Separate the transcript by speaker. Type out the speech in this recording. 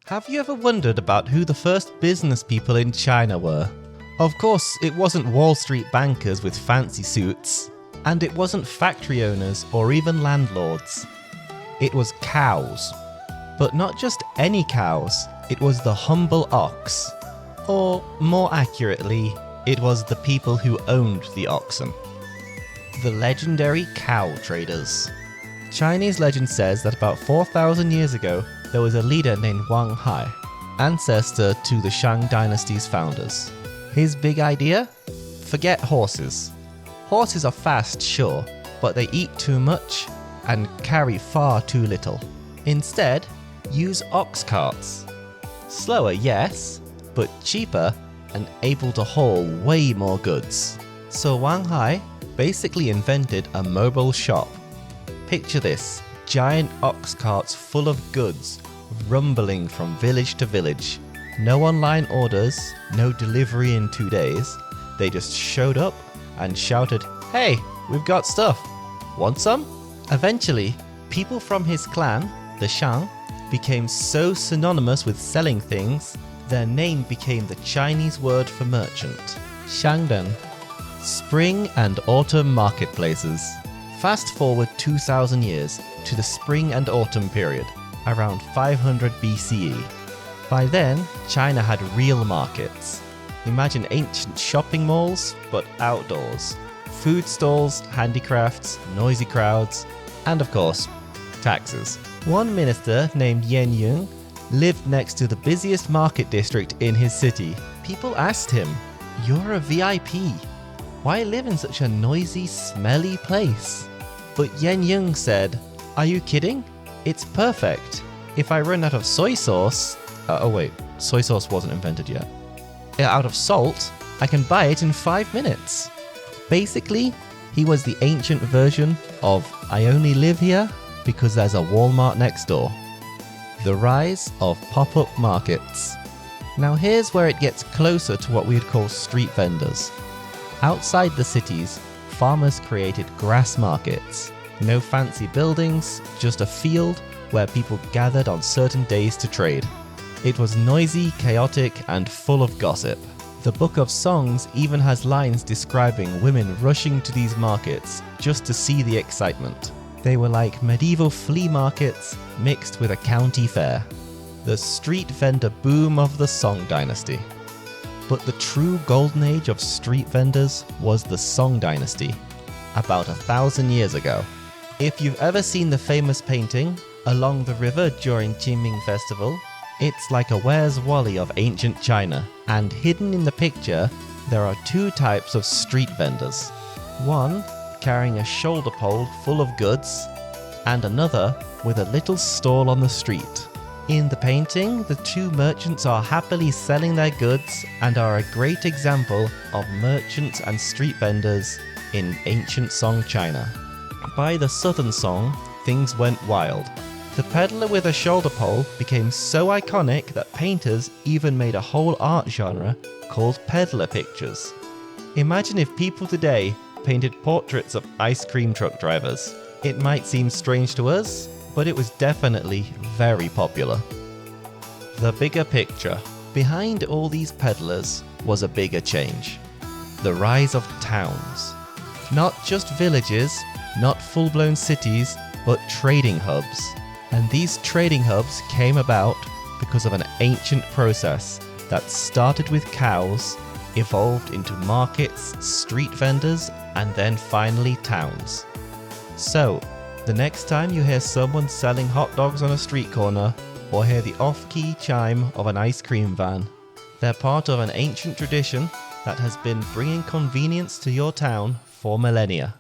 Speaker 1: Have you ever wondered about who the first business people in China were? Of course, it wasn't Wall Street bankers with fancy suits, and it wasn't factory owners or even landlords. It was cows. But not just any cows, it was the humble ox. Or, more accurately, it was the people who owned the oxen. The legendary cow traders. Chinese legend says that about 4,000 years ago, there was a leader named Wang Hai, ancestor to the Song Dynasty's founders. His big idea? Forget horses. Horses are fast, sure, but they eat too much and carry far too little. Instead, use ox carts. Slower, yes, but cheaper and able to haul way more goods. So Wang Hai basically invented a mobile shop. Picture this, giant ox carts full of goods, rumbling from village to village. No online orders, no delivery in 2 days. They just showed up and shouted, "Hey, we've got stuff. Want some?" Eventually, people from his clan, the Shang, became so synonymous with selling things, their name became the Chinese word for merchant, Shangdan. Spring and autumn marketplaces. Fast forward 2,000 years to the spring and autumn period, around 500 BCE. By then, China had real markets. Imagine ancient shopping malls, but outdoors. Food stalls, handicrafts, noisy crowds, and of course, taxes. One minister named Yan Yung lived next to the busiest market district in his city. People asked him, "You're a VIP. Why live in such a noisy, smelly place?" But Yan Yung said, "Are you kidding? It's perfect. If I run out of soy sauce..." soy sauce wasn't invented yet. "Out of salt, I can buy it in 5 minutes." Basically, he was the ancient version of "I only live here because there's a Walmart next door." The rise of pop-up markets. Now here's where it gets closer to what we'd call street vendors. Outside the cities, farmers created grass markets. No fancy buildings, just a field where people gathered on certain days to trade. It was noisy, chaotic, and full of gossip. The Book of Songs even has lines describing women rushing to these markets just to see the excitement. They were like medieval flea markets mixed with a county fair. The street vendor boom of the Song Dynasty. But the true golden age of street vendors was the Song Dynasty, about 1,000 years ago. If you've ever seen the famous painting along the river during Qingming Festival, it's like a Where's Wally of ancient China, and hidden in the picture, there are 2 types of street vendors. One carrying a shoulder pole full of goods, and another with a little stall on the street. In the painting, the 2 merchants are happily selling their goods and are a great example of merchants and street vendors in ancient Song China. By the Southern Song, things went wild. The peddler with a shoulder pole became so iconic that painters even made a whole art genre called peddler pictures. Imagine if people today painted portraits of ice cream truck drivers. It might seem strange to us, but it was definitely very popular. The bigger picture. Behind all these peddlers was a bigger change. The rise of towns. Not just villages, not full-blown cities, but trading hubs. And these trading hubs came about because of an ancient process that started with cows, evolved into markets, street vendors, and then finally towns. So, the next time you hear someone selling hot dogs on a street corner, or hear the off-key chime of an ice cream van, they're part of an ancient tradition that has been bringing convenience to your town for millennia.